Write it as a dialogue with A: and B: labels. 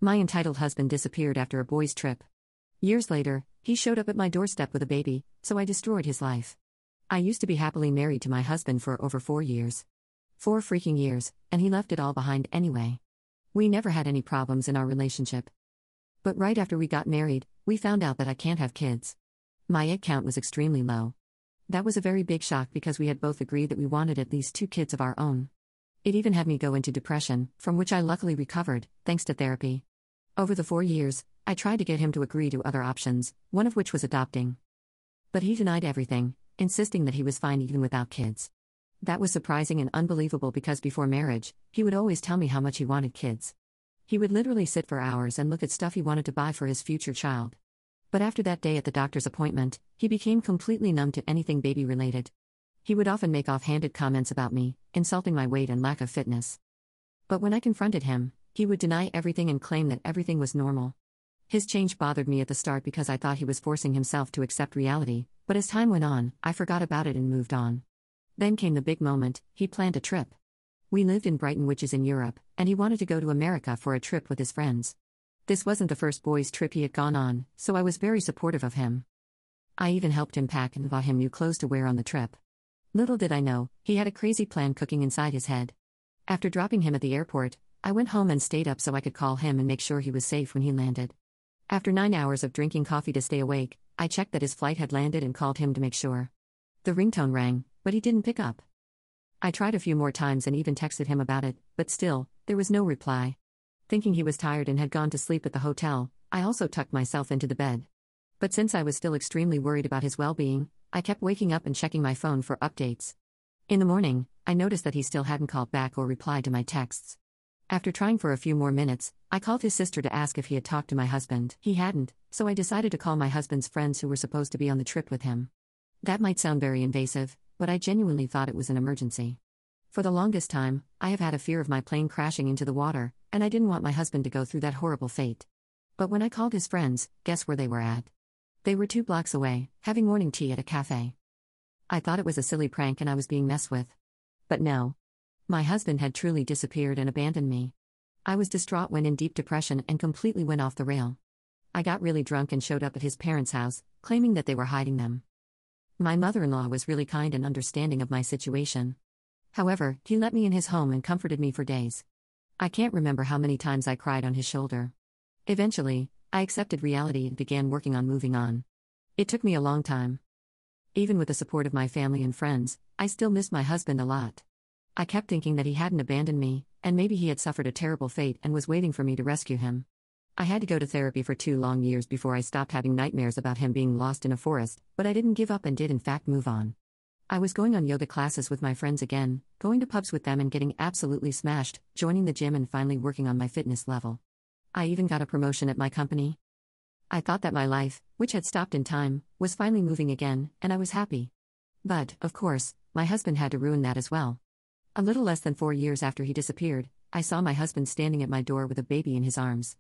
A: My entitled husband disappeared after a boys' trip. Years later, he showed up at my doorstep with a baby, so I destroyed his life. I used to be happily married to my husband for over 4 years. 4 freaking years, and he left it all behind anyway. We never had any problems in our relationship. But right after we got married, we found out that I can't have kids. My egg count was extremely low. That was a very big shock because we had both agreed that we wanted at least 2 kids of our own. It even had me go into depression, from which I luckily recovered, thanks to therapy. Over the 4 years, I tried to get him to agree to other options, one of which was adopting. But he denied everything, insisting that he was fine even without kids. That was surprising and unbelievable because before marriage, he would always tell me how much he wanted kids. He would literally sit for hours and look at stuff he wanted to buy for his future child. But after that day at the doctor's appointment, he became completely numb to anything baby-related. He would often make offhanded comments about me, insulting my weight and lack of fitness. But when I confronted him, he would deny everything and claim that everything was normal. His change bothered me at the start because I thought he was forcing himself to accept reality, but as time went on, I forgot about it and moved on. Then came the big moment: he planned a trip. We lived in Brighton, which is in Europe, and he wanted to go to America for a trip with his friends. This wasn't the first boys' trip he had gone on, so I was very supportive of him. I even helped him pack and bought him new clothes to wear on the trip. Little did I know, he had a crazy plan cooking inside his head. After dropping him at the airport, I went home and stayed up so I could call him and make sure he was safe when he landed. After 9 hours of drinking coffee to stay awake, I checked that his flight had landed and called him to make sure. The ringtone rang, but he didn't pick up. I tried a few more times and even texted him about it, but still, there was no reply. Thinking he was tired and had gone to sleep at the hotel, I also tucked myself into the bed. But since I was still extremely worried about his well-being, I kept waking up and checking my phone for updates. In the morning, I noticed that he still hadn't called back or replied to my texts. After trying for a few more minutes, I called his sister to ask if he had talked to my husband. He hadn't, so I decided to call my husband's friends who were supposed to be on the trip with him. That might sound very invasive, but I genuinely thought it was an emergency. For the longest time, I have had a fear of my plane crashing into the water, and I didn't want my husband to go through that horrible fate. But when I called his friends, guess where they were at? They were 2 blocks away, having morning tea at a cafe. I thought it was a silly prank and I was being messed with. But no. My husband had truly disappeared and abandoned me. I was distraught, went in deep depression, and completely went off the rail. I got really drunk and showed up at his parents' house, claiming that they were hiding them. My mother-in-law was really kind and understanding of my situation. However, he let me in his home and comforted me for days. I can't remember how many times I cried on his shoulder. Eventually, I accepted reality and began working on moving on. It took me a long time. Even with the support of my family and friends, I still missed my husband a lot. I kept thinking that he hadn't abandoned me, and maybe he had suffered a terrible fate and was waiting for me to rescue him. I had to go to therapy for 2 long years before I stopped having nightmares about him being lost in a forest, but I didn't give up and did in fact move on. I was going on yoga classes with my friends again, going to pubs with them and getting absolutely smashed, joining the gym and finally working on my fitness level. I even got a promotion at my company. I thought that my life, which had stopped in time, was finally moving again, and I was happy. But, of course, my husband had to ruin that as well. A little less than 4 years after he disappeared, I saw my husband standing at my door with a baby in his arms.